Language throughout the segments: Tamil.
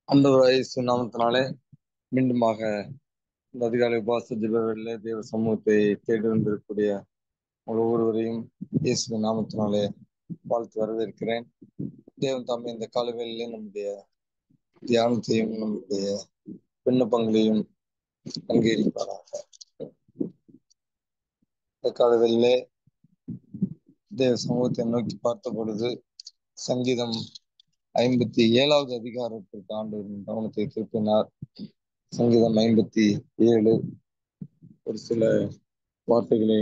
ஆண்டவராகிய இயேசு நாமத்தினாலே மீண்டுமாக இந்த அதிகாலை உபவாச ஜெபவேளையிலே தேவ சமூகத்தை தேடி வந்திருக்கக்கூடிய உங்கள் ஒவ்வொருவரையும் இயேசுவின் நாமத்தினாலே வாழ்த்து வரவேற்கிறேன். தேவன் தாமே இந்த காலவேளையிலே நம்முடைய தியானத்தையும் நம்முடைய விண்ணப்பங்களையும் அங்கீகரிப்பாராக. இந்த காலவேளையிலே தேவ சமூகத்தை நோக்கி பார்த்த பொழுது சங்கீதம் 57வது அதிகாரத்திற்கு ஆண்டவரின் கவனத்தை திருப்பினார். சங்கீதம் 57 ஒரு சில வார்த்தைகளை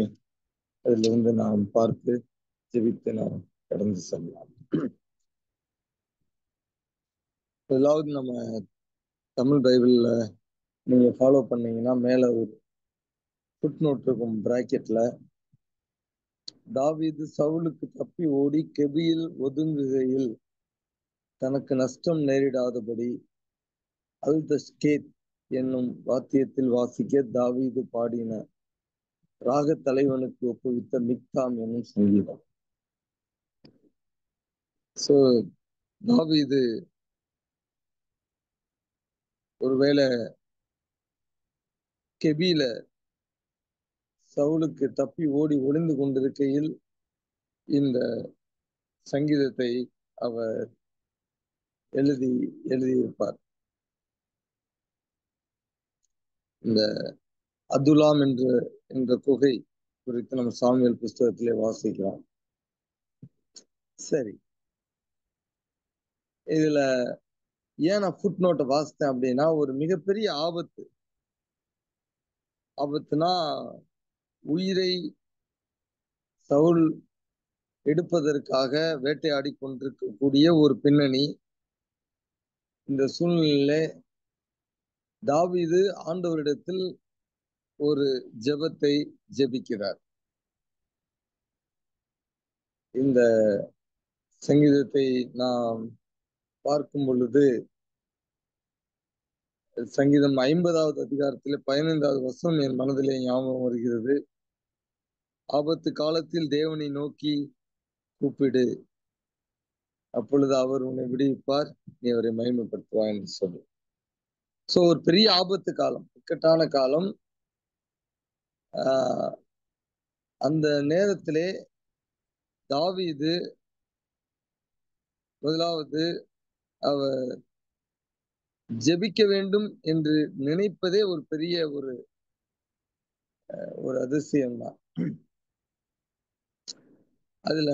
அதிலிருந்து நாம் பார்த்து ஜெபித்து நாம் கடந்து செல்லலாம். முதலாவது நம்ம தமிழ் பைபிள்ல நீங்க ஃபாலோ பண்ணீங்கன்னா மேல ஒரு ஃபுட் நோட் இருக்கும் பிராக்கெட்ல, தாவீது சவுலுக்கு தப்பி ஓடி கெபியில் ஒதுங்குகையில் தனக்கு நஷ்டம் நேரிடாதபடி அல்தஷ்கேத் என்னும் வாத்தியத்தில் வாசிக்க தாவீது பாடின ராக தலைவனுக்கு ஒப்புவித்த மிக்தாம் என்னும் சங்கீதம். சோ தாவீது ஒருவேளை கெபியில சவுலுக்கு தப்பி ஓடி ஒளிந்து கொண்டிருக்கையில் இந்த சங்கீதத்தை அவர் எழுதியிருப்பார். இந்த அதுலாம் என்ற குகை குறித்து நம்ம சாமுவேல் புஸ்தகத்திலே வாசிக்கலாம். சரி, இதுல ஏன் நான் ஃபுட் நோட்டை வாசித்தேன் அப்படின்னா, ஒரு மிகப்பெரிய ஆபத்துனா உயிரை சவுல் எடுப்பதற்காக வேட்டையாடி கொண்டிருக்கக்கூடிய ஒரு பின்னணி. இந்த சூழ்நிலையில தாவீது ஆண்டவரிடத்தில் ஒரு ஜெபத்தை ஜெபிக்கிறார். இந்த சங்கீதத்தை நாம் பார்க்கும் பொழுது சங்கீதம் 50வது அதிகாரத்திலே 15வது வசனம் என் மனதிலே ஞாபகம் வருகிறது. ஆபத்து காலத்தில் தேவனை நோக்கி கூப்பிடு, அப்பொழுது அவர் உன்னை விடுவிப்பார், நீ அவரை மகிமைப்படுத்துவாய் என்று சொல்லு. சோ ஒரு பெரிய ஆபத்து காலம், இக்கட்டான காலம். அந்த நேரத்திலே தாவீது முதலாவது அவர் ஜெபிக்க வேண்டும் என்று நினைப்பதே ஒரு பெரிய ஒரு அதிசயம்தான். அதுல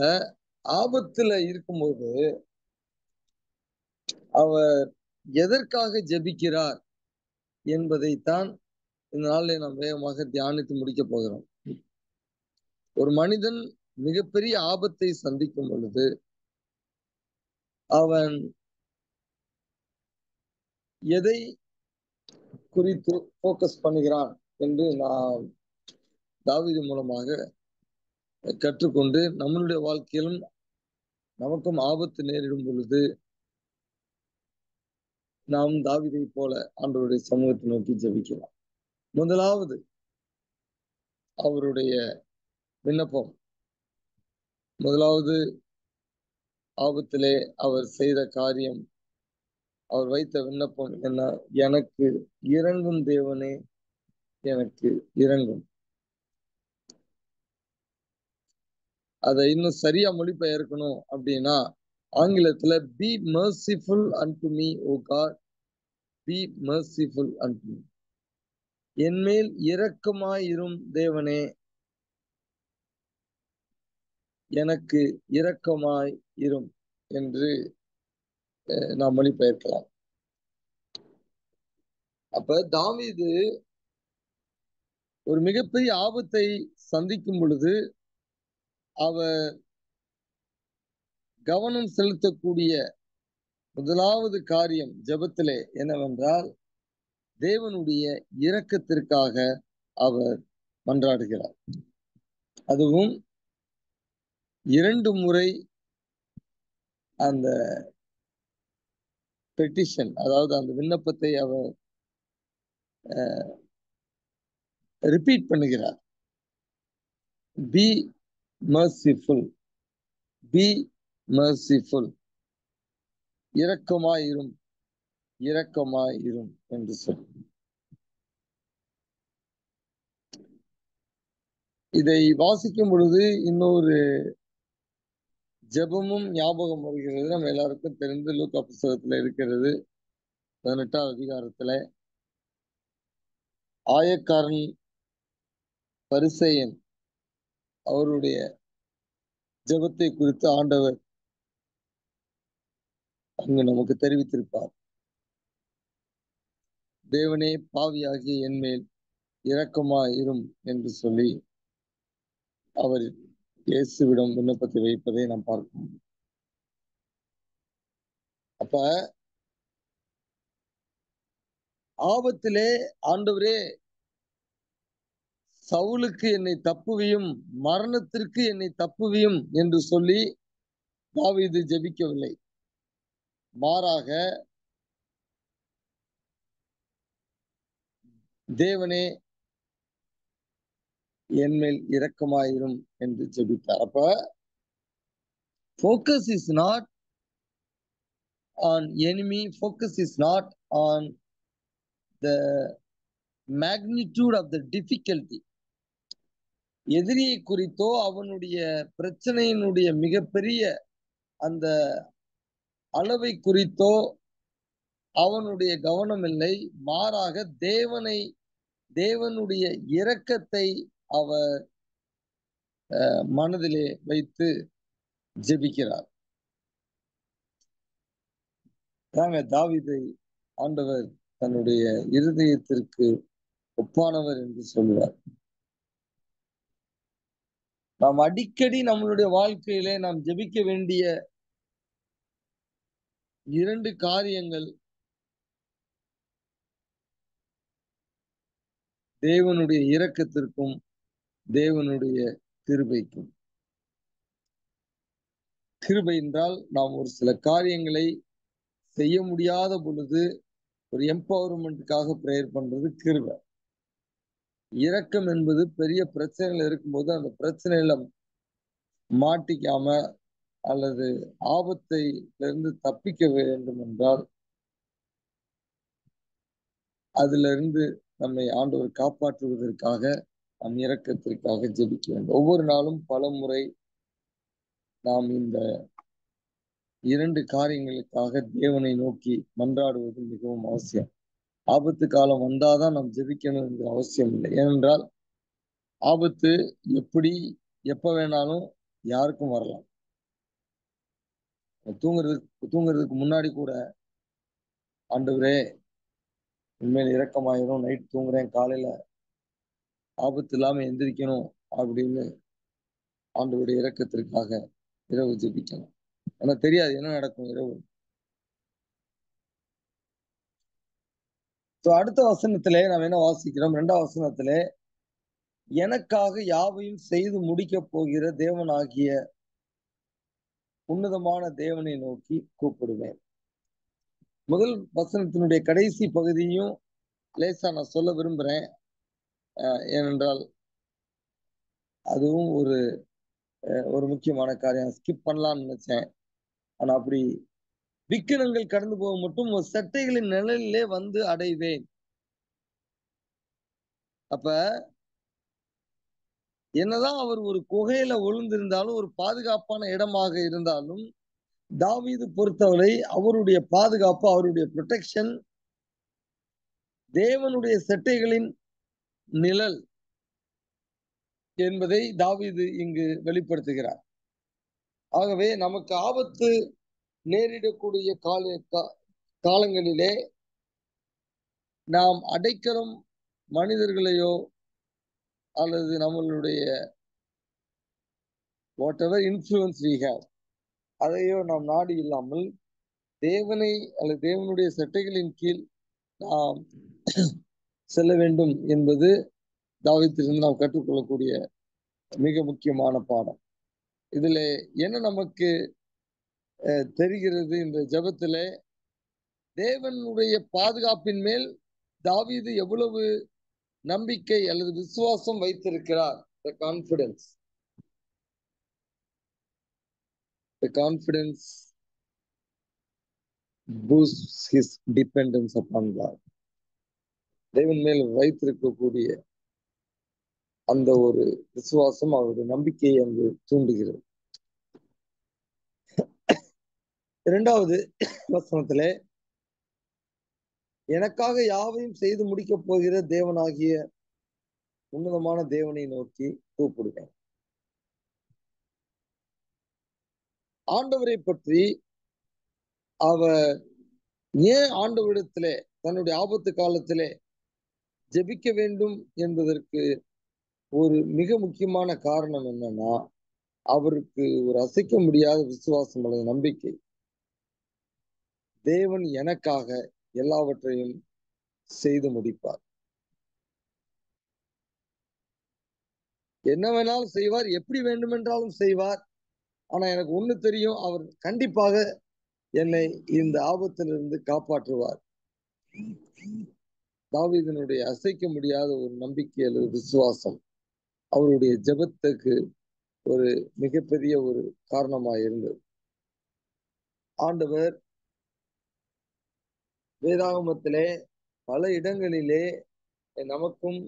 ஆபத்துல இருக்கும்போது அவர் எதற்காக ஜெபிக்கிறார் என்பதைத்தான் இந்த நாளில் நாம் வேகமாக தியானித்து முடிக்க போகிறோம். ஒரு மனிதன் மிகப்பெரிய ஆபத்தை சந்திக்கும் பொழுது அவன் எதை குறித்து போக்கஸ் பண்ணுகிறான் என்று நாம் தாவீது மூலமாக கற்றுக்கொண்டு நம்மளுடைய வாழ்க்கையிலும் நமக்கும் ஆபத்து நேரிடும் பொழுது நாம் தாவீதை போல ஆண்டவருடைய சமூகத்தை நோக்கி ஜெபிக்கலாம். முதலாவது அவருடைய விண்ணப்பம், முதலாவது ஆபத்திலே அவர் செய்த காரியம், அவர் வைத்த விண்ணப்பம் என்ன? எனக்கு இரங்கும் தேவனே, எனக்கு இரங்கும். அதை இன்னும் சரியா மொழிபெயர்க்கணும் அப்படின்னா ஆங்கிலத்துல be merciful unto me o God, be merciful unto me. என்மேல் இரக்கமாயிரும் தேவனே, எனக்கு இரக்கமாய் இரும் என்று நாம் மொழிபெயர்க்கலாம். அப்ப தாவீது ஒரு மிகப்பெரிய ஆபத்தை சந்திக்கும் பொழுது அவர் கவனம் செலுத்தக்கூடிய முதலாவது காரியம் ஜெபத்திலே என்னவென்றால் தேவனுடைய இரக்கத்திற்காக அவர் மன்றாடுகிறார். அதுவும் 2 முறை அந்த பெட்டிஷன், அதாவது அந்த விண்ணப்பத்தை அவர் ரிப்பீட் பண்ணுகிறார். பி மர்சிஃபுல், பி மர்சிஃபுல், இரக்கமாயிரும் இரக்கமாயிரும் என்று சொல்லி. இதை வாசிக்கும் பொழுது இன்னொரு ஜெபமும் ஞாபகம் வருகிறது. நம்ம எல்லாருக்கும் தெரிந்து லூக்கா புத்தகத்துல இருக்கிறது. 18ஆம் அதிகாரத்துல ஆயக்காரன் பரிசேயன் அவருடைய ஜெபத்தை குறித்து ஆண்டவர் அங்கு நமக்கு தெரிவித்திருப்பார். தேவனே, பாவியாகிய என் மேல் இரக்கமாயிரும் என்று சொல்லி அவர் இயேசுவிடம் விண்ணப்பத்தை வைப்பதை நாம் பார்க்கிறோம். அப்ப ஆபத்திலே ஆண்டவரே சவுலுக்கு என்னை தப்புவியும், மரணத்திற்கு என்னை தப்புவியும் என்று சொல்லி தாவீது ஜெபிக்கவில்லை. மாறாக தேவனே என் மேல் இரக்கமாயிரும் என்று ஜெபித்தார். அப்ப focus is not on enemy, focus is not on the magnitude of the difficulty. எதிரியை குறித்தோ அவனுடைய பிரச்சனையினுடைய மிகப்பெரிய அந்த அளவை குறித்தோ அவனுடைய கவனம் இல்லை. மாறாக தேவனுடைய இரக்கத்தை அவர் மனதிலே வைத்து ஜெபிக்கிறார். தாவீதை ஆண்டவர் தன்னுடைய இருதயத்திற்கு ஒப்பானவர் என்று சொல்லுவார். நாம் அடிக்கடி நம்மளுடைய வாழ்க்கையிலே நாம் ஜெபிக்க வேண்டிய 2 காரியங்கள் தேவனுடைய இரக்கத்திற்கும் தேவனுடைய கிருபைக்கும். கிருபை என்றால் நாம் ஒரு சில காரியங்களை செய்ய முடியாத பொழுது ஒரு எம்பவர்மெண்ட்டுக்காக பிரேயர் பண்றது கிருபை. இரக்கம் என்பது பெரிய பிரச்சனைகள் இருக்கும்போது அந்த பிரச்சனையில மாட்டிக்காம அல்லது ஆபத்திலிருந்து தப்பிக்க வேண்டும் என்றால் அதிலிருந்து நம்மை ஆண்டவர் காப்பாற்றுவதற்காக நம் இரக்கத்திற்காக ஜெபிக்க வேண்டும். ஒவ்வொரு நாளும் பல முறை நாம் இந்த 2 காரியங்களுக்காக தேவனை நோக்கி மன்றாடுவது மிகவும் அவசியம். ஆபத்து காலம் வந்தாதான் நாம் ஜெபிக்கணும் என்கிற அவசியம் இல்லை. ஏனென்றால் ஆபத்து எப்ப வேணாலும் யாருக்கும் வரலாம். தூங்குறதுக்கு முன்னாடி கூட ஆண்டவரே உண்மையில் இரக்கமாயிரும், நைட் தூங்குறேன், காலையில ஆபத்து இல்லாம எந்திரிக்கணும் அப்படின்னு ஆண்டவருடைய இரக்கத்திற்காக இரவு ஜெபிக்கணும். ஆனா தெரியாது என்ன நடக்கும் இரவு. அடுத்த வசனத்திலே நாம் என்ன வாசிக்கிறோம்? 2ஆம் வசனத்திலே எனக்காக யாவையும் செய்து முடிக்க போகிற தேவனாகிய உன்னதமான தேவனை நோக்கி கூப்பிடுவேன். முதல் வசனத்தினுடைய கடைசி பகுதியும் லேசா நான் சொல்ல விரும்புறேன். ஏனென்றால் அதுவும் ஒரு முக்கியமான காரியம். ஸ்கிப் பண்ணலாம்னு நினைச்சேன். ஆனா அப்படி விக்கிரங்கள் கடந்து போக மட்டும் ஒரு சட்டைகளின் நிழலிலே வந்து அடைவேன். அப்ப என்னதான் அவர் ஒரு குகையில விழுந்திருந்தாலும் ஒரு பாதுகாப்பான இடமாக இருந்தாலும் தாவீது பொறுத்தவரை அவருடைய பாதுகாப்பு, அவருடைய ப்ரொடெக்ஷன் தேவனுடைய சட்டைகளின் நிழல் என்பதை தாவீது இங்கு வெளிப்படுத்துகிறார். ஆகவே நமக்கு ஆபத்து நேரிடக்கூடிய காலங்களிலே நாம் அடைக்கலம் மனிதர்களையோ அல்லது நம்மளுடைய what ever influence we have அதையோ நாம் நாடி இல்லாமல் தேவனை அல்லது தேவனுடைய சட்டைகளின் கீழ் நாம் செல்ல வேண்டும் என்பது தாவீதிலிருந்து நாம் கற்றுக்கொள்ளக்கூடிய மிக முக்கியமான பாடம். இதுல என்ன நமக்கு தெரிகிறது? இந்த ஜெபத்திலே தேவனுடைய பாதுகாப்பின் மேல் தாவீது எவ்வளவு நம்பிக்கை அல்லது விசுவாசம் வைத்திருக்கிறார். The confidence boosts his dependence upon God. தேவன் மேல் வைத்திருக்கக்கூடிய அந்த ஒரு விசுவாசம் அவருடைய நம்பிக்கையை அங்கு தூண்டுகிறது. இரண்டாவது வசனத்திலே எனக்காக யாவையும் செய்து முடிக்கப் போகிற தேவனாகிய உன்னதமான தேவனை நோக்கி கூப்பிடுவேன். ஆண்டவரை பற்றி அவர் ஏன் ஆண்டவரிடத்திலே தன்னுடைய ஆபத்து காலத்திலே ஜெபிக்க வேண்டும் என்பதற்கு ஒரு மிக முக்கியமான காரணம் என்னன்னா, அவருக்கு ஒரு அசைக்க முடியாத விசுவாசம் அல்லது நம்பிக்கை. தேவன் எனக்காக எல்லாவற்றையும் செய்து முடிப்பார். என்ன வேணாலும் செய்வார், எப்படி வேண்டுமென்றாலும் செய்வார். ஆனா எனக்கு ஒண்ணு தெரியும், அவர் கண்டிப்பாக என்னை இந்த ஆபத்திலிருந்து காப்பாற்றுவார். தாவீதினுடைய அசைக்க முடியாத ஒரு நம்பிக்கை அல்லது விசுவாசம் அவருடைய ஜெபத்துக்கு ஒரு மிகப்பெரிய ஒரு காரணமாக இருந்தது. ஆண்டவர் வேதாகமத்திலே பல இடங்களிலே நமக்கும்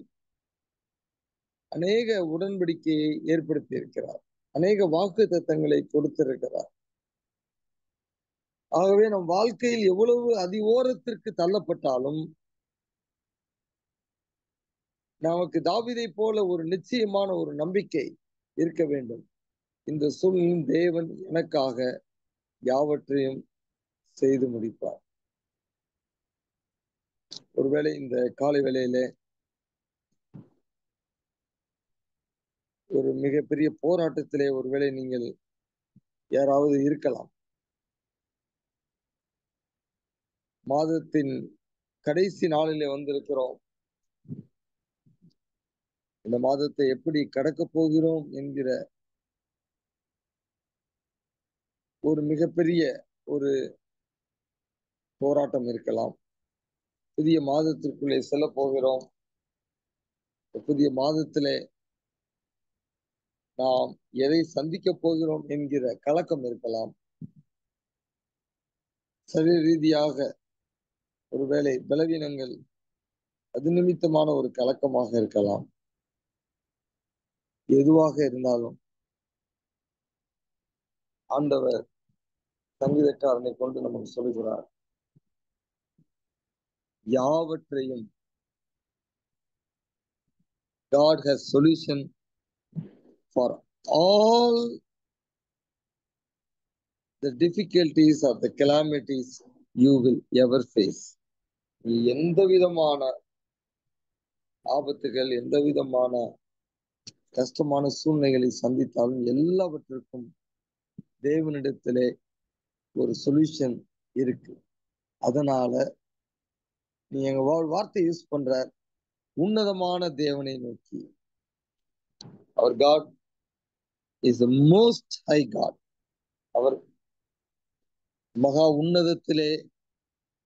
அநேக உடன்படிக்கையை ஏற்படுத்தி இருக்கிறார். அநேக வாக்கு தத்தங்களை கொடுத்திருக்கிறார். ஆகவே நம் வாழ்க்கையில் எவ்வளவு அதிஓரத்திற்கு தள்ளப்பட்டாலும் நமக்கு தாவீதை போல ஒரு நிச்சயமான ஒரு நம்பிக்கை இருக்க வேண்டும். இந்த சூழ்நிலையில் தேவன் எனக்காக யாவற்றையும் செய்து முடிப்பார். ஒருவேளை இந்த காலை வேளையிலே ஒரு மிகப்பெரிய போராட்டத்திலே ஒருவேளை நீங்கள் யாராவது இருக்கலாம். மாதத்தின் கடைசி நாளிலே வந்திருக்கிறோம். இந்த மாதத்தை எப்படி கடக்கப் போகிறோம் என்கிற ஒரு மிகப்பெரிய ஒரு போராட்டம் இருக்கலாம். புதிய மாதத்திற்குள்ளே செல்ல போகிறோம். புதிய மாதத்திலே நாம் எதை சந்திக்க போகிறோம் என்கிற கலக்கம் இருக்கலாம். சரீர ரீதியாக ஒருவேளை பலவீனங்கள் அது நிமித்தமான ஒரு கலக்கமாக இருக்கலாம். எதுவாக இருந்தாலும் ஆண்டவர் சங்கீதக்காரனை கொண்டு நமக்கு சொல்கிறார், யாவற்றையும் God has solution for all the difficulties or the calamities you will ever face. நீ எந்த விதமான ஆபத்துகள், எந்த விதமான கஷ்டமான சூழ்நிலைகளை சந்தித்தாலும் எல்லாவற்றிற்கும் தேவனிடத்திலே ஒரு சொல்யூஷன் இருக்கு. அதனால நீ எங்க வார்த்தை யூஸ் பண்ற உன்னதமான தேவனை நோக்கி. அவர் God is the most high God. அவர் மகா உன்னதத்திலே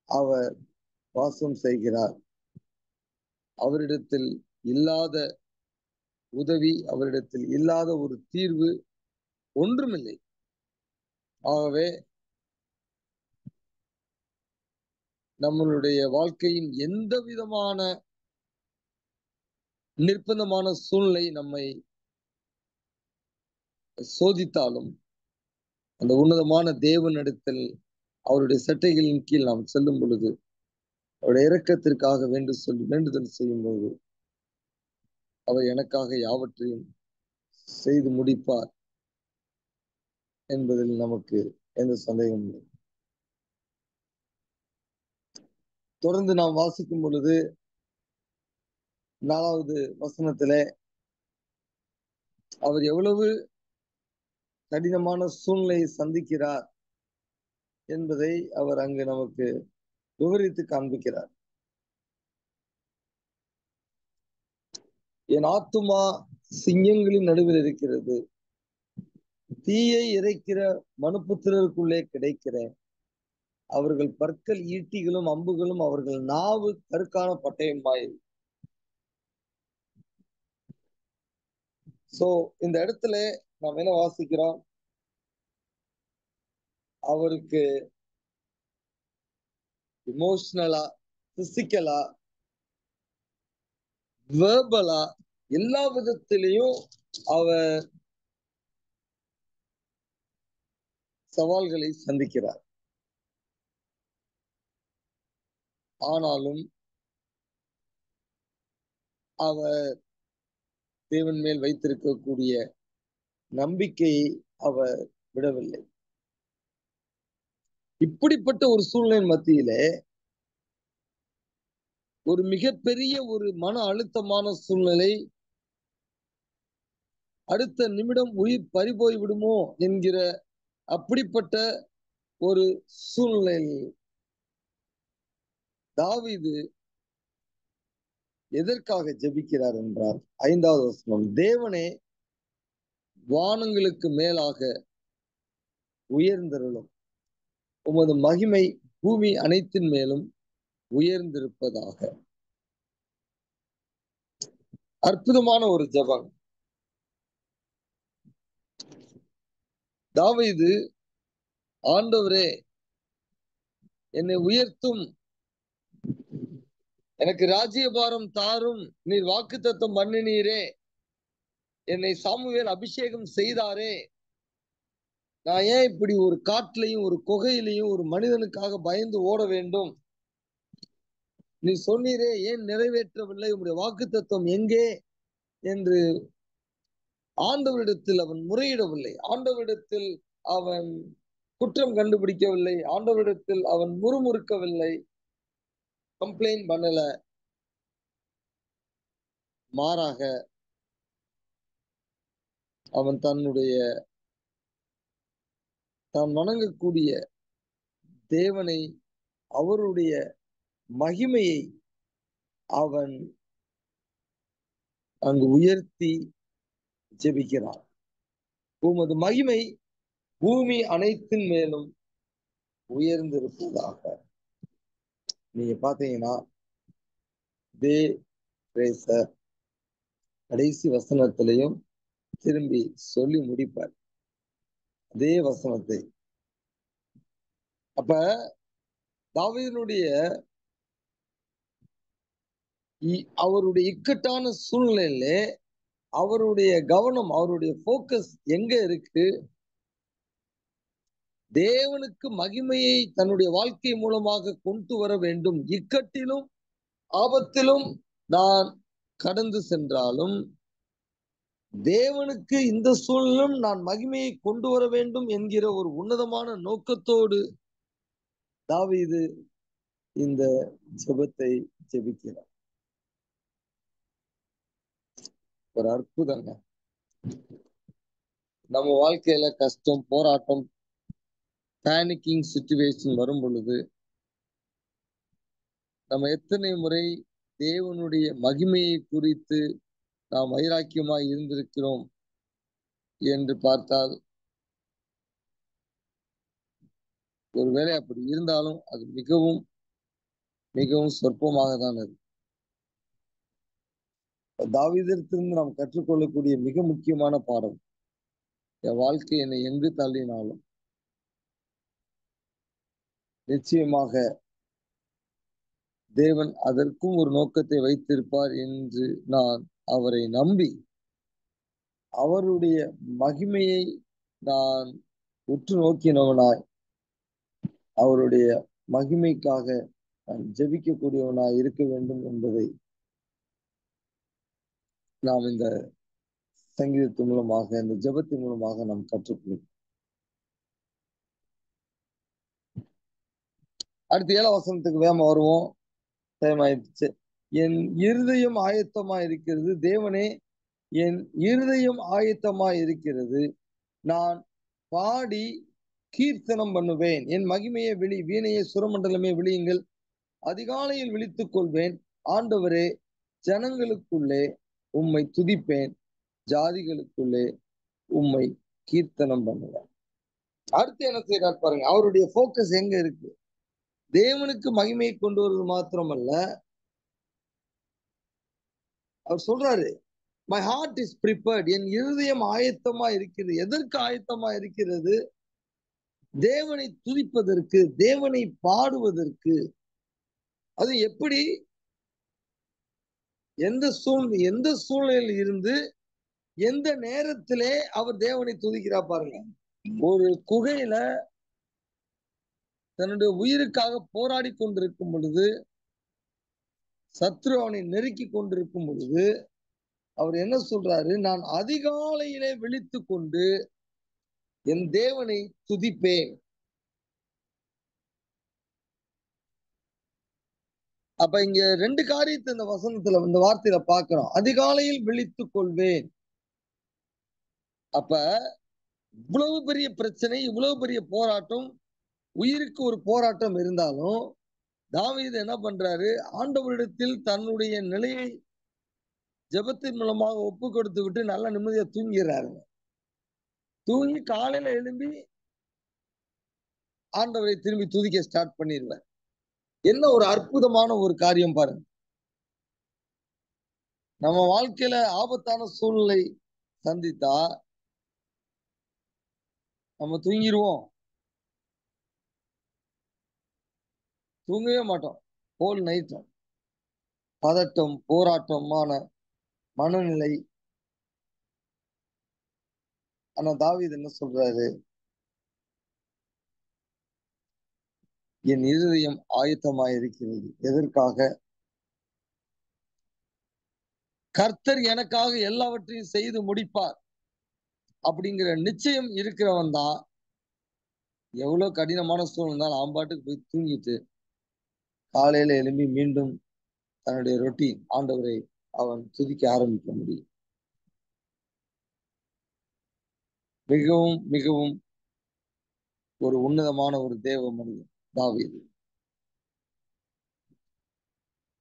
அவர் வாசம் செய்கிறார். அவரிடத்தில் இல்லாத உதவி, அவரிடத்தில் இல்லாத ஒரு தீர்வு ஒன்றுமில்லை. ஆகவே நம்மளுடைய வாழ்க்கையின் எந்த விதமான நிர்பந்தமான சூழ்நிலை நம்மை சோதித்தாலும் அந்த உன்னதமான தேவனிடத்தில் அவருடைய சட்டைகளின் கீழ் நாம் செல்லும் பொழுது, அவருடைய இரக்கத்திற்காக வேண்டுதல் செய்யும் போது அவர் எனக்காக யாவற்றையும் செய்து முடிப்பார் என்பதில் நமக்கு எந்த சந்தேகம் இல்லை. தொடர்ந்து நாம் வாசிக்கும் பொழுது 4வது வசனத்திலே அவர் எவ்வளவு கடினமான சூழ்நிலையை சந்திக்கிறார் என்பதை அவர் அங்கு நமக்கு விவரித்து காண்பிக்கிறார். என் ஆத்துமா சிங்கங்களின் நடுவில் இருக்கிறது, தீயை இறைக்கிற மனுப்புத்திரருக்குள்ளே கிடைக்கிறேன். அவர்கள் பற்கள் ஈட்டிகளும் அம்புகளும் அவர்கள் நாவு கருக்கான பட்டயமாய். சோ இந்த இடத்துல நாம் என்ன வாசிக்கிறோம்? அவருக்கு இமோஷனலா, பிசிக்கலா, வேர்பலா எல்லா விதத்திலையும் அவர் சவால்களை சந்திக்கிறார். ஆனாலும் அவர் தேவன் மேல் வைத்திருக்கக்கூடிய நம்பிக்கையை அவர் விடவில்லை. இப்படிப்பட்ட ஒரு சூழ்நிலை மத்தியிலே ஒரு மிகப்பெரிய ஒரு மன அழுத்தமான சூழ்நிலை, அடுத்த நிமிடம் உயிர் பறிபோய் விடுமோ என்கிற அப்படிப்பட்ட ஒரு சூழ்நிலையில் தாவீது எதற்காக ஜெபிக்கிறார் என்றால் 5வது வசனம், தேவனே வானங்களுக்கு மேலாக உயர்ந்தருளும், உமது மகிமை பூமி அனைத்தின் மேலும் உயர்ந்திருப்பதாக. அற்புதமான ஒரு ஜெபம். தாவீது, ஆண்டவரே என்னை உயர்த்தும், எனக்கு ராஜ்யபாரம் தாரும், நீர் வாக்குத்தத்தம் பண்ணினீரே, என்னை சாமுவேல் அபிஷேகம் செய்தாரே, நான் ஏன் இப்படி ஒரு காட்டிலையும் ஒரு குகையிலையும் ஒரு மனிதனுக்காக பயந்து ஓட வேண்டும்? நீ சொன்னீரே, ஏன் நிறைவேற்றவில்லை? உம்முடைய வாக்குத்தத்தம் எங்கே என்று ஆண்டவரிடத்தில் அவன் முறையிடவில்லை. ஆண்டவரிடத்தில் அவன் குற்றம் கண்டுபிடிக்கவில்லை. ஆண்டவரிடத்தில் அவன் முறுமுறுக்கவில்லை, கம்ப்ளைண்ட் பண்ணல. மாறாக அவன் தான் வணங்கக்கூடிய தேவனை, அவருடைய மகிமையை அவன் அங்கு உயர்த்தி ஜெபிக்கிறான். உமது மகிமை பூமி அனைத்தின் மேலும் உயர்ந்திருப்பதாக. நீங்க பாத்தீங்கன்னா கடைசி வசனத்திலையும் திரும்பி சொல்லி முடிப்பார் அதே வசனத்தை. அப்ப தாவீதுனுடைய அவருடைய இக்கட்டான சூழ்நிலையில அவருடைய கவனம், அவருடைய போக்கஸ் எங்க இருக்கு? தேவனுக்கு மகிமையை தன்னுடைய வாழ்க்கை மூலமாக கொண்டு வர வேண்டும். இக்கட்டிலும் ஆபத்திலும் நான் கடந்து சென்றாலும் தேவனுக்கு இந்த சூழலும் நான் மகிமையை கொண்டு வர வேண்டும் என்கிற ஒரு உன்னதமான நோக்கத்தோடு தாவீது இந்த ஜெபத்தை ஜெபிக்கிறார். ஒரு அற்புதங்க. நம்ம வாழ்க்கையில கஷ்டம், போராட்டம், பேனிக்கிங் சிச்சுவேஷன் வரும் பொழுது நம்ம எத்தனை முறை தேவனுடைய மகிமையை குறித்து நாம் வைராக்கியமாய் இருந்திருக்கிறோம் என்று பார்த்தால், ஒருவேளை அப்படி இருந்தாலும் அது மிகவும் மிகவும் சொற்பமாக தான் அது. தாவீதிலிருந்து நாம் கற்றுக்கொள்ளக்கூடிய மிக முக்கியமான பாடம், என் வாழ்க்கை என்னை எங்கு தள்ளினாலும் நிச்சயமாக தேவன் அதற்கும் ஒரு நோக்கத்தை வைத்திருப்பார் என்று நான் அவரை நம்பி அவருடைய மகிமையை நான் உற்று நோக்கினவனாய், அவருடைய மகிமைக்காக நான் ஜெபிக்கக்கூடியவனாய் இருக்க வேண்டும் என்பதை நாம் இந்த சங்கீதத்தின் மூலமாக, இந்த ஜெபத்தின் மூலமாக நாம் கற்றுக்கொள்ளும். அடுத்து 7ஆம் வசனத்துக்கு வேகமா வருவோம், டைம் ஆயிடுச்சு. என் இருதயம் ஆயத்தமா இருக்கிறது, தேவனே என் இருதயம் ஆயத்தமா இருக்கிறது, நான் பாடி கீர்த்தனம் பண்ணுவேன். என் மகிமையை வீணையை சுரமண்டலமே விழியுங்கள், அதிகாலையில் விழித்துக் கொள்வேன். ஆண்டவரே, ஜனங்களுக்குள்ளே உம்மை துதிப்பேன், ஜாதிகளுக்குள்ளே உம்மை கீர்த்தனம் பண்ணுவேன். அடுத்து என்ன செய்யறார் பாருங்க. அவருடைய போக்கஸ் எங்க இருக்கு? தேவனுக்கு மகிமையை கொண்டு வருவது மாத்திரமல்ல, அவர் சொல்றாரு, மை ஹார்ட் இஸ் ப்ரிப்பேர்ட், என் இருதயம் ஆயத்தமா இருக்கிறது. எதற்கு ஆயத்தமா இருக்கிறது? தேவனை துதிப்பதற்கு, தேவனை பாடுவதற்கு, அது எப்படி எந்த சூழ்நிலையில் இருந்து எந்த நேரத்திலே அவர் தேவனை துதிக்கிறா பாருங்க. ஒரு குகையில தன்னுடைய உயிருக்காக போராடி கொண்டிருக்கும் பொழுது, சத்ரு அவனை நெருக்கி கொண்டிருக்கும் பொழுது, அவர் என்ன சொல்றாரு? நான் அதிகாலையிலே விழித்துக் கொண்டு என் தேவனை துதிப்பேன். அப்ப இங்க 2 காரியத்தை இந்த வசனத்துல, இந்த வார்த்தையில பார்க்கிறோம். அதிகாலையில் விழித்துக் கொள்வேன். அப்ப இவ்வளவு பெரிய பிரச்சனை, இவ்வளவு பெரிய போராட்டம், உயிருக்கு ஒரு போராட்டம் இருந்தாலும், தாவீது என்ன பண்றாரு? ஆண்டவரிடத்தில் தன்னுடைய நிலையை ஜெபத்தின் மூலமாக ஒப்பு கொடுத்து விட்டு நல்லா நிம்மதியா தூங்கிறாருங்க. தூங்கி காலையில எழும்பி ஆண்டவரை திரும்பி துதிக்க ஸ்டார்ட் பண்ணிடுவார். என்ன ஒரு அற்புதமான ஒரு காரியம் பாருங்க. நம்ம வாழ்க்கையில ஆபத்தான சூழ்நிலை சந்தித்தா நம்ம தூங்கிடுவோம், தூங்கவே மாட்டோம். ஹோல் நைட் பதட்டம், போராட்டமான மனநிலை. ஆனா தாவீது என்ன சொல்றாரு? என் இருதயம் ஆயத்தமாயிருக்கிறது. எதற்காக? கர்த்தர் எனக்காக எல்லாவற்றையும் செய்து முடிப்பார் அப்படிங்கிற நிச்சயம் இருக்கிறவன் தான் எவ்வளவு கடினமான சூழ்நிலை இருந்தாலும் அவன் பாட்டுக்கு போய் தூங்கிட்டு காலையில எழும்பி மீண்டும் தன்னுடைய ரொட்டீன் ஆண்டவரை அவன் துதிக்க ஆரம்பிக்க முடியும். மிகவும் மிகவும் ஒரு உன்னதமான ஒரு தேவ மனிதன் தாவீது.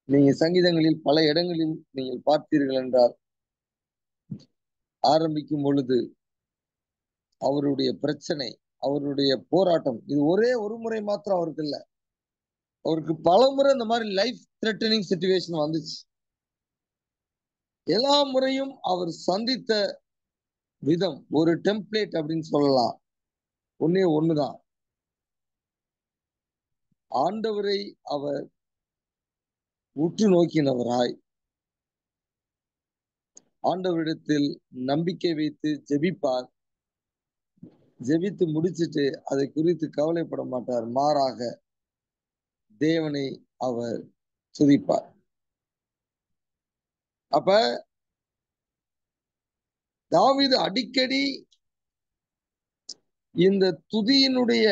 நீங்க சங்கீதங்களில் பல இடங்களில் நீங்கள் பார்த்தீர்கள் என்றால், ஆரம்பிக்கும் பொழுது அவருடைய பிரச்சனை, அவருடைய போராட்டம், இது ஒரே ஒரு முறை மாத்திரம் அவருக்கு இல்ல, அவருக்கு பல முறை இந்த மாதிரி லைஃப் த்ரெட்டனிங் சிச்சுவேஷன் வந்துச்சு. எல்லா முறையும் அவர் சந்தித்த விதம் ஒரு டெம்ப்ளேட் அப்படின்னு சொல்லலாம். ஒன்னே ஒண்ணுதான். ஆண்டவரை அவர் உற்று நோக்கினவராய், ஆண்டவரிடத்தில் நம்பிக்கை வைத்து ஜெபிப்பார். ஜெபித்து முடிச்சிட்டு அதை குறித்து கவலைப்பட மாட்டார். மாறாக தேவனை அவர் துதிப்பார். அப்ப தாவீது அடிக்கடி இந்த துதியினுடைய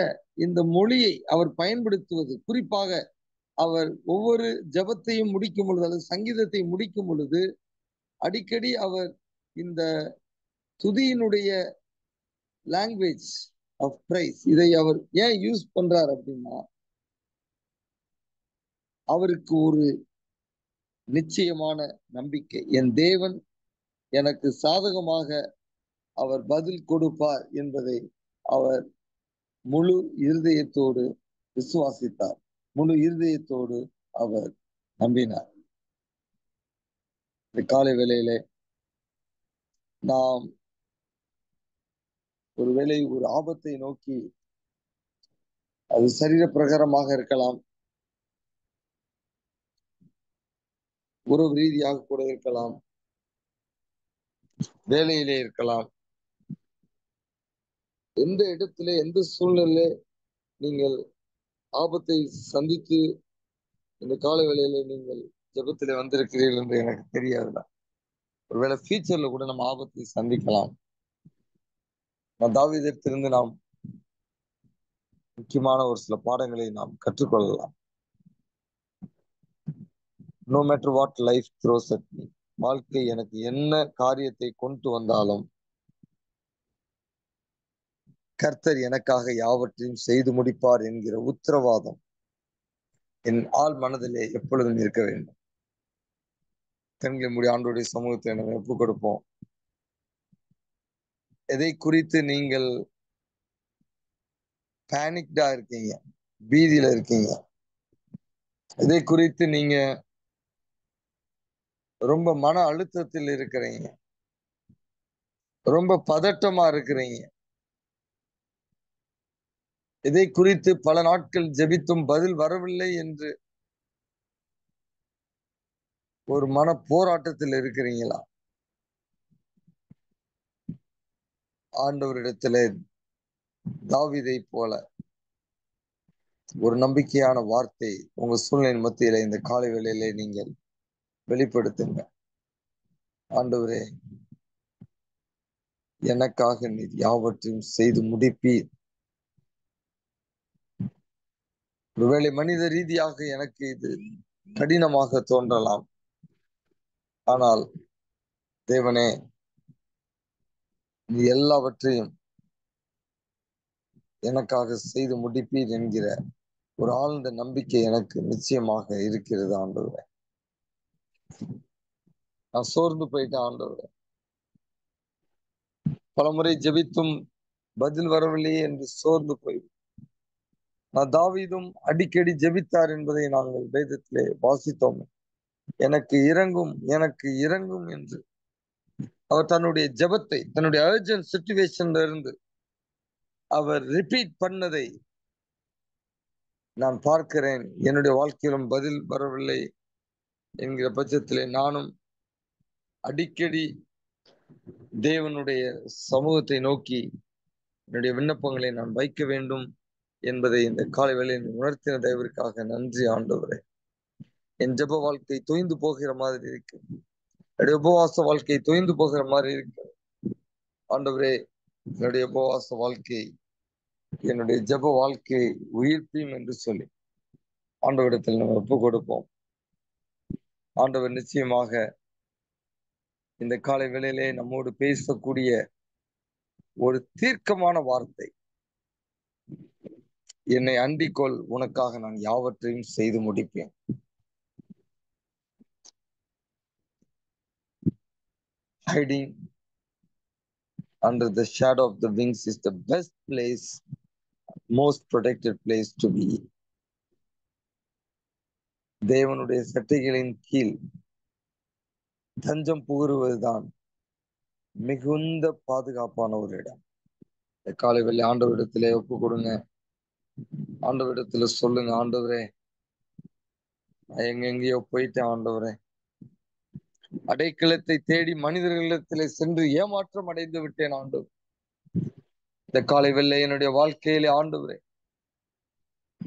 இந்த மொழியை அவர் பயன்படுத்துவது, குறிப்பாக அவர் ஒவ்வொரு ஜெபத்தையும் முடிக்கும் பொழுது அல்லது சங்கீதத்தை முடிக்கும் பொழுது அடிக்கடி அவர் இந்த துதியினுடைய லாங்குவேஜ் ஆஃப் பிரைஸ் இதை அவர் ஏன் யூஸ் பண்றார் அப்படின்னா, அவருக்கு ஒரு நிச்சயமான நம்பிக்கை, என் தேவன் எனக்கு சாதகமாக அவர் பதில் கொடுப்பார் என்பதை அவர் முழு இருதயத்தோடு விசுவாசித்தார், முழு இருதயத்தோடு அவர் நம்பினார். இந்த காலை வேளையிலே நாம் ஒருவேளை ஒரு ஆபத்தை நோக்கி, அது சரீர பிரகாரமாக இருக்கலாம், உறவு ரீதியாக கூட இருக்கலாம், வேலையிலே இருக்கலாம், எந்த இடத்திலே எந்த சூழ்நிலை நீங்கள் ஆபத்தை சந்தித்து இந்த கால வேளையில நீங்கள் ஜெபத்திலே வந்திருக்கிறீர்கள் என்று எனக்கு தெரியாதுதான். ஒருவேளை ஃபியூச்சர்ல கூட நம்ம ஆபத்தை சந்திக்கலாம். தாவீதிடத்திலிருந்து நாம் முக்கியமான ஒரு சில பாடங்களை நாம் கற்றுக்கொள்ளலாம். No matter what life throws at me, வாழ்க்கை எனக்கு என்ன காரியத்தை கொண்டு வந்தாலும் கர்த்தர் எனக்காக யாவற்றையும் செய்து முடிப்பார் என்கிற உத்தரவாதம் என் ஆள் மனதிலே எப்பொழுதும் இருக்க வேண்டும். கண்களை மூடி ஆண்டவருடைய சமூகத்தை நம்ம ஒப்புக் கொடுப்போம். எதை குறித்து நீங்கள் பேனிக்டா இருக்கீங்க, பீதியில இருக்கீங்க, இதை குறித்து நீங்க ரொம்ப மன அழுத்தத்தில் இருக்கிறீங்க, ரொம்ப பதட்டமா இருக்கிறீங்க, இதை குறித்து பல நாட்கள் ஜெபித்தும் பதில் வரவில்லை என்று ஒரு மன போராட்டத்தில் இருக்கிறீங்களா? ஆண்டவரிடத்திலே தாவீதை போல ஒரு நம்பிக்கையான வார்த்தை உங்க சூழ்நிலை மத்தியில இந்த காலை வேளையிலே நீங்கள் வெளிப்படுத்துங்க. ஆண்டவரே, எனக்காக நீர் யாவற்றையும் செய்து முடிப்பீர். ஒருவேளை மனித ரீதியாக எனக்கு இது கடினமாக தோன்றலாம். ஆனால் தேவனே, நீ எல்லாவற்றையும் எனக்காக செய்து முடிப்பீர் என்கிற ஒரு ஆழ்ந்த நம்பிக்கை எனக்கு நிச்சயமாக இருக்கிறது. ஆண்டவரே, நான் சோர்ந்து போயிட்டேன். ஆண்டவரே, பலமுறை ஜெபித்தும் பதில் வரவில்லையே என்று சோர்ந்து போய் தாவீதும் அடிக்கடி ஜெபித்தார் என்பதை நாங்கள் வேதத்திலே வாசித்தோம். எனக்கு இறங்கும், எனக்கு இறங்கும் என்று அவர் தன்னுடைய ஜெபத்தை, தன்னுடைய அர்ஜென்ட் சிச்சுவேஷன்ல இருந்து அவர் ரிப்பீட் பண்ணதை நான் பார்க்கிறேன். என்னுடைய வாழ்க்கையிலும் பதில் வரவில்லை என்கிற பட்சத்திலே நானும் அடிக்கடி தேவனுடைய சமூகத்தை நோக்கி என்னுடைய விண்ணப்பங்களை நான் வைக்க வேண்டும் என்பதை இந்த காலை வேளையில் உணர்த்தின தயவிற்காக நன்றி. ஆண்டவரே, என் ஜெப வாழ்க்கை தொய்ந்து போகிற மாதிரி இருக்கு. என்னுடைய உபவாச வாழ்க்கை தொய்ந்து போகிற மாதிரி இருக்கு. ஆண்டவரே, என்னுடைய உபவாச வாழ்க்கை, என்னுடைய ஜெப வாழ்க்கையை உயிர்ப்பீம் என்று சொல்லி ஆண்டவரிடத்தில் நம்ம ஒப்பு கொடுப்போம். ஆண்டவர் நிச்சயமாக இந்த காலை வேளையிலே நம்மோடு பேசக்கூடிய ஒரு தீர்க்கமான வார்த்தை, என்னை அண்டிக்கொள், உனக்காக நான் யாவற்றையும் செய்து முடிப்பேன். Hiding under the shadow of the wings is the best place, most protected place to be. தேவனுடைய சட்டைகளின் கீழ் தஞ்சம் புகுறுவதுதான் மிகுந்த பாதுகாப்பான ஒரு இடம். காலை வெள்ளி ஆண்டவரிடத்திலே ஒப்பு கொடுங்க. ஆண்டவரிடத்துல சொல்லுங்க, ஆண்டவரே, நான் எங்கெங்கேயோ போயிட்டேன். ஆண்டவரே, அடைக்கலத்தை தேடி மனிதர்களிடத்திலே சென்று ஏமாற்றம் அடைந்து விட்டேன். ஆண்டவர், இந்த காலை வெள்ளை என்னுடைய வாழ்க்கையிலே ஆண்டவரே,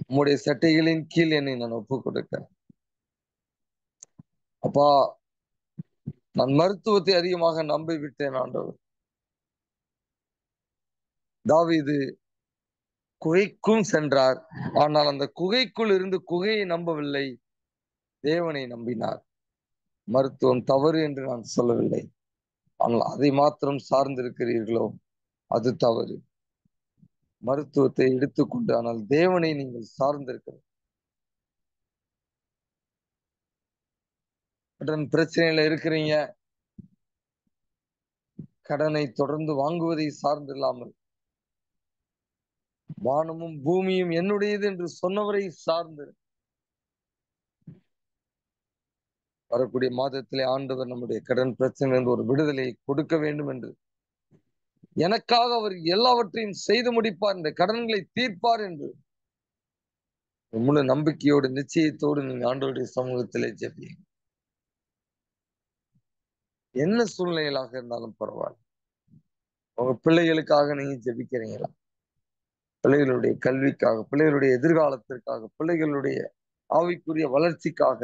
உம்முடைய சட்டைகளின் கீழ் என்னை நான் ஒப்பு கொடுக்கிறேன். அப்பா, நான் மருத்துவத்தை அதிகமாக நம்பி விட்டேன். ஆண்டவர், தாவீது குகைக்கும் சென்றார். ஆனால் அந்த குகைக்குள் இருந்து குகையை நம்பவில்லை, தேவனை நம்பினார். மருத்துவம் தவறு என்று நான் சொல்லவில்லை, ஆனால் அதை மாத்திரம் சார்ந்திருக்கிறீர்களோ அது தவறு. மருத்துவத்தை எடுத்துக்கொண்டு ஆனால் தேவனை நீங்கள் சார்ந்திருக்கிறது. கடன் பிரச்சனையில இருக்கிறீங்க, கடனை தொடர்ந்து வாங்குவதை சார்ந்து இல்லாமல் வானமும் பூமியும் என்னுடையது என்று சொன்னவரை சார்ந்து வரக்கூடிய மாதத்திலே ஆண்டவர் நம்முடைய கடன் பிரச்சனை ஒரு விடுதலை கொடுக்க வேண்டும் என்று, எனக்காக அவர் எல்லாவற்றையும் செய்து முடிப்பார், இந்த கடன்களை தீர்ப்பார் என்று முழு நம்பிக்கையோடு நிச்சயத்தோடு நீங்க ஆண்டவருடைய சமூகத்திலே ஜெபியுங்க. என்ன சூழ்நிலைகளாக இருந்தாலும் பரவாயில்ல, உங்க பிள்ளைகளுக்காக நீங்க ஜெபிக்கிறீங்களா? பிள்ளைகளுடைய கல்விக்காக, பிள்ளைகளுடைய எதிர்காலத்திற்காக, பிள்ளைகளுடைய ஆவிக்குரிய வளர்ச்சிக்காக,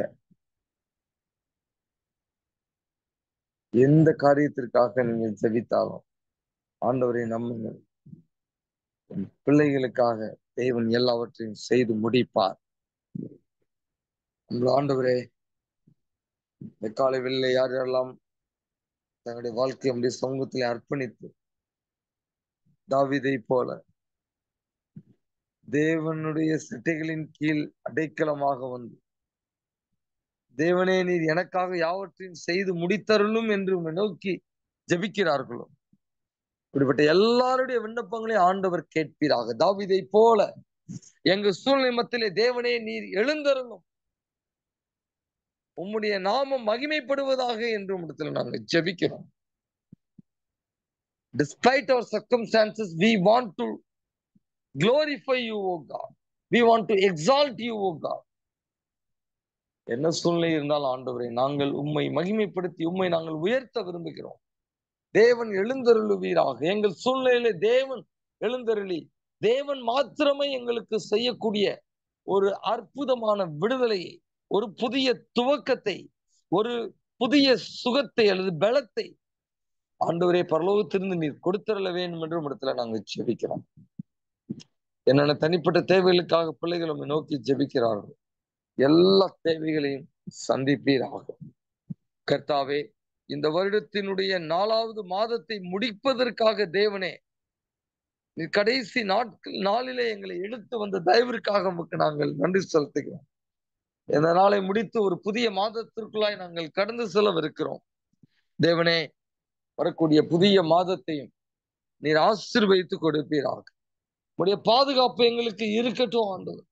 எந்த காரியத்திற்காக நீங்க ஜெபித்தாலும் ஆண்டவரை நம்புங்கள், பிள்ளைகளுக்காக தேவன் எல்லாவற்றையும் செய்து முடிப்பார். ஆண்டவரே, இந்த காலை வேளையிலே யார் யாரெல்லாம் தங்களுடைய வாழ்க்கை நம்முடைய சமூகத்திலே அர்ப்பணித்து தாவீதை போல தேவனுடைய சட்டைகளின் கீழ் அடைக்கலமாக வந்து, தேவனே நீர் எனக்காக யாவற்றையும் செய்து முடித்தருளும் என்று நோக்கி ஜெபிக்கிறார்களோ, இப்படிப்பட்ட எல்லாருடைய விண்ணப்பங்களையும் ஆண்டவர் கேட்பீராக. தாவீதை போல எங்க சூழ்நிலை மத்தியிலே தேவனே நீர் எழுந்தருளும், உம்முடைய நாமம் மகிமைப்படுவதாக என்று உம்மிடத்தில் நாங்கள் ஜெபிக்கிறோம். Despite our circumstances, we want to glorify you, O God. We want to exalt you, O God. என்ன சூழ்நிலை இருந்தாலும் ஆண்டவரே, நாங்கள் உம்மை மகிமைப்படுத்தி உம்மை நாங்கள் உயர்த்த விரும்புகிறோம். தேவன் எழுந்தருளுவீராக. எங்கள் சூழ்நிலையிலே தேவன் எழுந்தருளி, தேவன் மாத்திரமே எங்களுக்கு செய்யக்கூடிய ஒரு அற்புதமான விடுதலையை, ஒரு புதிய துவக்கத்தை, ஒரு புதிய சுகத்தை அல்லது பலத்தை ஆண்டவரே பரலோகத்திலிருந்து நீர் கொடுத்தருள வேண்டும் என்று இடத்துல நாங்கள் ஜெபிக்கிறோம். என்னென்ன தனிப்பட்ட தேவைகளுக்காக பிள்ளைகள் உம்மை நோக்கி ஜெபிக்கிறார்கள். எல்லா தேவைகளையும் சந்திப்பீராக. கர்த்தாவே, இந்த வருடத்தினுடைய 4வது மாதத்தை முடிப்பதற்காக தேவனே, நீ கடைசி நாளிலே எங்களை எடுத்து வந்த தயவிற்காக உமக்கு நாங்கள் நன்றி செலுத்துகிறோம். இந்த நாளை முடித்து ஒரு புதிய மாதத்திற்குள்ளாய் நாங்கள் கடந்து செல்லவிருக்கிறோம். தேவனே, வரக்கூடிய புதிய மாதத்தையும் நீர் ஆசீர்வதித்து கொடுப்பீராக. உம்முடைய பாதுகாப்பு எங்களுக்கு இருக்கட்டும் ஆண்டவர்.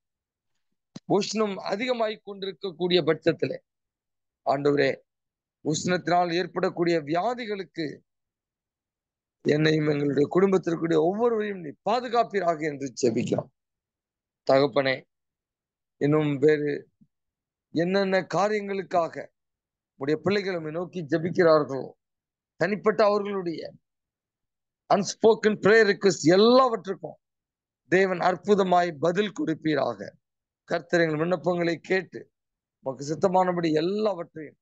உஷ்ணம் அதிகமாய் கொண்டிருக்கக்கூடிய பட்சத்திலே ஆண்டவரே, உஷ்ணத்தினால் ஏற்படக்கூடிய வியாதிகளுக்கு என்னையும் எங்களுடைய குடும்பத்திற்குரிய ஒவ்வொருவரையும் நீ பாதுகாப்பீராக என்று ஜெபிக்கிறோம். தகப்பனே, இன்னும் வேறு என்னென்ன காரியங்களுக்காக உடைய பிள்ளைகள் நம்மை நோக்கி ஜெபிக்கிறார்களோ, தனிப்பட்ட அவர்களுடைய அன்ஸ்போக்கன் பிரேயர் ரிக்வெஸ்ட் எல்லாவற்றுக்கும் தேவன் அற்புதமாய் பதில் கொடுப்பீராக. கர்த்தர் எங்கள் விண்ணப்பங்களை கேட்டு உமக்கு சித்தமானபடி எல்லாவற்றையும்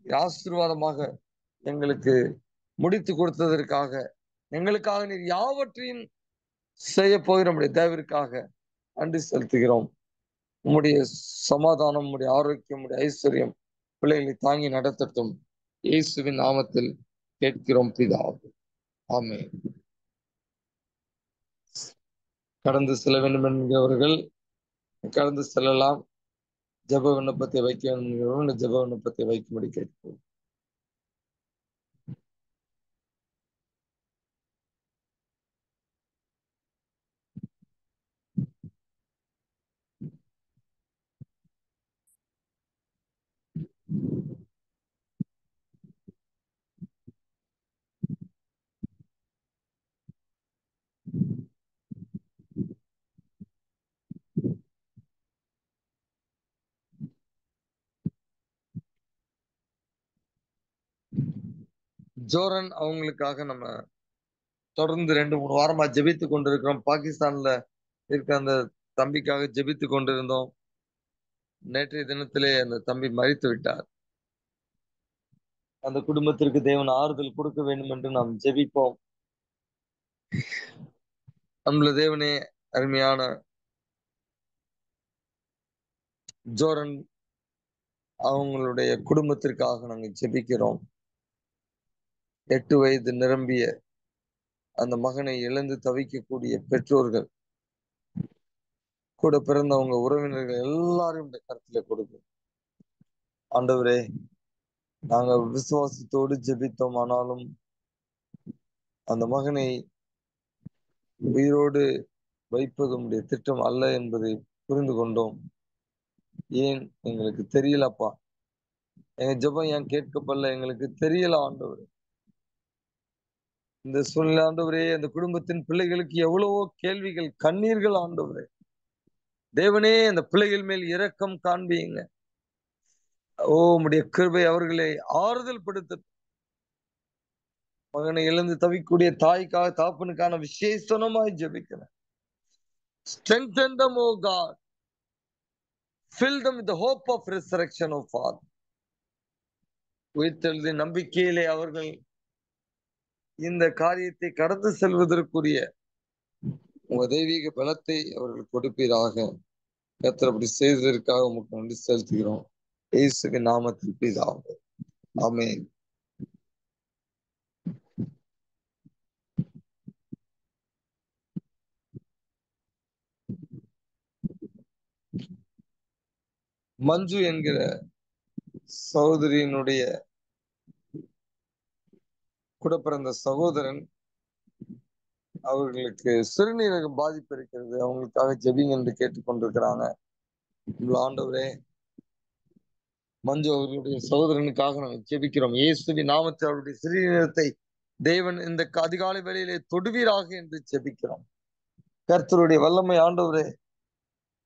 ஆசீர்வாதமாக எங்களுக்கு முடித்து கொடுத்ததற்காக, எங்களுக்காக நீர் யாவற்றையும் செய்ய போகிற நம்முடைய தேவருக்காக நன்றி செலுத்துகிறோம். உம்முடைய சமாதானம், உம்முடைய ஆரோக்கியம், உம்முடைய ஐஸ்வர்யம் பிள்ளைகளை தாங்கி நடத்தட்டும். இயேசுவின் நாமத்தில் கேட்கிறோம் பிதாவே. ஆமென். கடந்து செல்ல வேண்டும் என்கிறவர்கள் கடந்து செல்லலாம். ஜெப விண்ணப்பத்தை வைக்க வேண்டும், ஜெப விண்ணப்பத்தை வைக்கும்படி கேட்கிறோம். ஜோரன் அவங்களுக்காக நம்ம தொடர்ந்து 2-3 வாரமா ஜெபித்து கொண்டிருக்கிறோம். பாகிஸ்தான்ல இருக்க அந்த தம்பிக்காக ஜெபித்து கொண்டிருந்தோம். நேற்றைய தினத்திலே அந்த தம்பி மரித்து விட்டார். அந்த குடும்பத்திற்கு தேவன் ஆறுதல் கொடுக்க வேண்டும் என்று நாம் ஜெபிப்போம். நம்மள தேவனே, அருமையான ஜோரன் அவங்களுடைய குடும்பத்திற்காக நாங்கள் ஜெபிக்கிறோம். 8 வயது நிரம்பிய அந்த மகனை இழந்து தவிக்கக்கூடிய பெற்றோர்கள், கூட பிறந்தவங்க, உறவினர்கள் எல்லாரும் இந்த கருத்துல கொடுக்கும். ஆண்டவரே, நாங்க விசுவாசத்தோடு ஜெபித்தோம். ஆனாலும் அந்த மகனை உயிரோடு வைப்பது உம்முடைய திட்டம் அல்ல என்பதை புரிந்து கொண்டோம். ஏன் எங்களுக்கு தெரியலப்பா. எங்க ஜெபம் ஏன் கேட்கப்படல எங்களுக்கு தெரியல ஆண்டவரே. இந்த சூழ்நிலை ஆண்டவரே, அந்த குடும்பத்தின் பிள்ளைகளுக்கு எவ்வளவோ கேள்விகள், கண்ணீர்கள் ஆண்டவரே. தேவனே, அந்த பிள்ளைகள் மேல் இரக்கம் காண்பீங்க. ஓ, உம்முடைய கிருபை அவர்களை ஆறுதல் படுத்த. மகனை இழந்து தவிக்கூடிய தாய்க்காக, தாப்பனுக்கான விசேஷமாய் ஜெபிக்கிறேன். Strengthen them, O God. Fill them with the hope of resurrection, O Father. உயிர்த்தெழுதி நம்பிக்கையிலே அவர்கள் இந்த காரியத்தை கடந்து செல்வதற்குரிய உங்க தெய்வீக பலத்தை அவர்கள் கொடுப்பீராக. கர்த்தர் அப்படி செய்ததற்காக உமக்கு நன்றி செலுத்துகிறோம். இயேசுவின் நாமத்தில் பிதாவே. ஆமென். மஞ்சு என்கிற சகோதரியினுடைய கூட பிறந்த சகோதரன், அவர்களுக்கு சிறுநீரக பாதிப்பு இருக்கிறது. அவங்களுக்காக ஜெபிங்க என்று கேட்டுக்கொண்டிருக்கிறாங்க. ஆண்டவரே, மஞ்சு அவர்களுடைய சகோதரனுக்காக நாங்கள் ஜெபிக்கிறோம். இயேசுவின் நாமத்தில் அவருடைய சிறுநீரகத்தை தேவன் இந்த அதிகாலை வேளையிலே தொடுவீராக என்று ஜெபிக்கிறோம். கர்த்தருடைய வல்லமை ஆண்டவரே,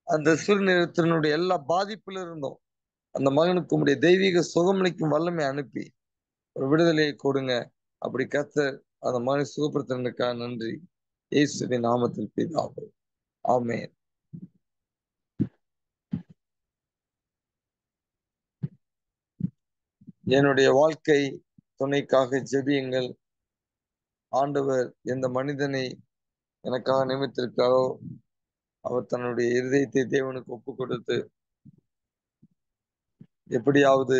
அந்த சிறுநீரகத்தினுடைய எல்லா பாதிப்பில் இருந்தோம் அந்த மகனுக்கு உம்முடைய தெய்வீக சுகமளிக்கும் வல்லமை அனுப்பி ஒரு விடுதலையை கொடுங்க. அப்படி கர்த்தர் அந்த மகனை சுகப்படுத்தினதுக்காக நன்றி. இயேசுவின் நாமத்தில் பிதாவே. ஆமென். என்னுடைய வாழ்க்கை துணைக்காக ஜெபியுங்கள். ஆண்டவர் எந்த மனிதனை எனக்காக நியமித்திருக்காரோ அவர் தன்னுடைய இருதயத்தை தேவனுக்கு ஒப்பு கொடுத்து எப்படியாவது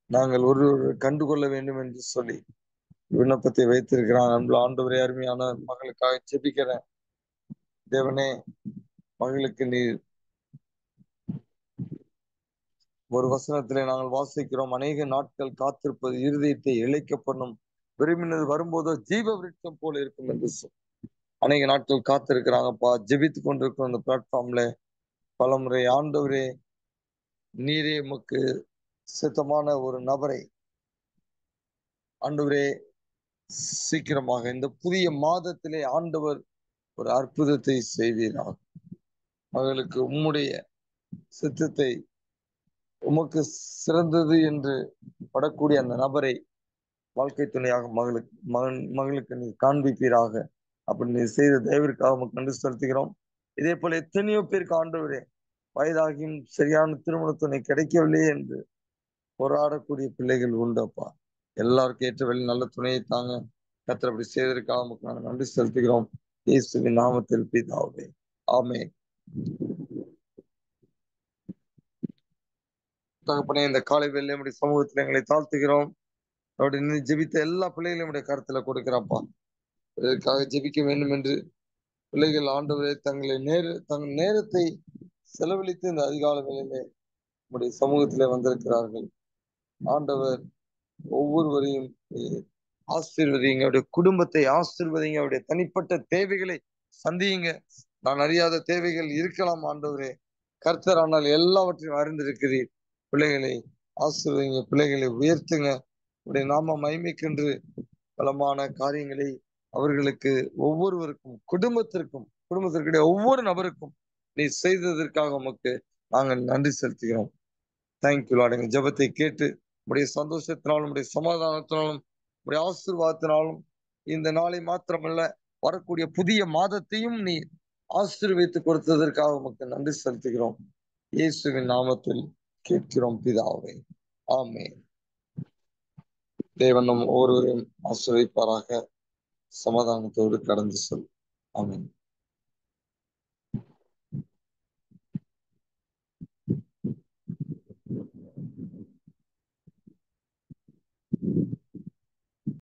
நாங்கள் ஒருவர் கண்டுகொள்ள வேண்டும் என்று சொல்லி விண்ணப்பத்தை வைத்திருக்கிறான். அன்புள்ள ஆண்டவரே, அருமையான மகளுக்காக ஜெபிக்கிறேன். தேவனே, மகளுக்கு நீர் ஒரு வசனத்திலே நாங்கள் வாசிக்கிறோம், அநேக நாட்கள் காத்திருப்பது இருதயத்தை இழைக்க பண்ணும், விரும்பினது வரும்போதோ ஜீவ விருட்சம் போல இருக்கும் என்று அநேக நாட்கள் காத்திருக்கிறாங்கப்பா. ஜெபித்து கொண்டிருக்கிற அந்த பிளாட்ஃபார்ம்ல பலமுறை ஆண்டவரே, நீரே உமக்கு சித்தமான ஒரு நபரை ஆண்டவரே சீக்கிரமாக இந்த புதிய மாதத்திலே ஆண்டவர் ஒரு அற்புதத்தை செய்வீராக. மகளுக்கு உம்முடைய சித்தத்தை உமக்கு சிறந்தது என்று படக்கூடிய அந்த நபரை வாழ்க்கை துணையாக மகளுக்கு நீ காண்பிப்பீராக. அப்படி நீ செய்த தயவிற்காக உமக்கு நன்றி செலுத்துகிறோம். இதே போல எத்தனையோ பேருக்கு ஆண்டவரே வயதாகியும் சரியான திருமண துணை கிடைக்கவில்லையே என்று போராடக்கூடிய பிள்ளைகள் உண்டப்பா. எல்லாருக்கும் ஏற்ற வழி நல்ல துணையை தாங்க. கர்த்தர் அப்படி செய்வதற்காக உமக்கு நாங்கள் நன்றி செலுத்துகிறோம். இயேசுவின் நாமத்தில் பிதாவே. ஆமென். தகப்பனே, இந்த காலை வேளையிலே நம்முடைய சமூகத்தில் எங்களை தாழ்த்துகிறோம். அப்படி நீ ஜெபித்த எல்லா பிள்ளைகளையும் நம்முடைய கருத்துல கொடுக்கிறப்பா. இதற்காக ஜெபிக்க வேண்டும் என்று பிள்ளைகள் ஆண்டவரே தங்கள் நேரத்தை செலவழித்து இந்த அதிகால வேளையிலே நம்முடைய சமூகத்திலே வந்திருக்கிறார்கள். ஆண்டவர் ஒவ்வொருவரையும் ஆசீர்வதிங்க, அவருடைய குடும்பத்தை ஆசீர்வதிங்க, அவருடைய தனிப்பட்ட தேவைகளை சந்தியுங்க. நான் அறியாத தேவைகள் இருக்கலாம் ஆண்டவரே. கர்த்தர் ஆனால் எல்லாவற்றையும் அறிந்திருக்கிறீர். பிள்ளைகளை ஆசீர்வதிங்க, பிள்ளைகளை உயர்த்துங்க. உடைய நாம மகிமைக்கென்று பலமான காரியங்களை அவர்களுக்கு ஒவ்வொருவருக்கும் குடும்பத்திற்குடைய ஒவ்வொரு நபருக்கும் நீ செய்ததற்காக உமக்கு நாங்கள் நன்றி செலுத்துகிறோம். Thank you Lord. எங்கள் ஜெபத்தை கேட்டு உடைய சந்தோஷத்தினாலும் உடைய சமாதானத்தினாலும் உடைய ஆசீர்வாதத்தினாலும் இந்த நாளை மாத்திரமல்ல வரக்கூடிய புதிய மாதத்தையும் நீ ஆசீர்வதித்து கொடுத்ததற்காக உமக்கு நன்றி செலுத்துகிறோம். இயேசுவின் நாமத்தில் கேட்கிறோம் பிதாவே. ஆமென். தேவன் நம் ஒவ்வொருவரையும் ஆசீர்வதிப்பாராக. சமாதானத்தோடு கடந்து செல். ஆமென்.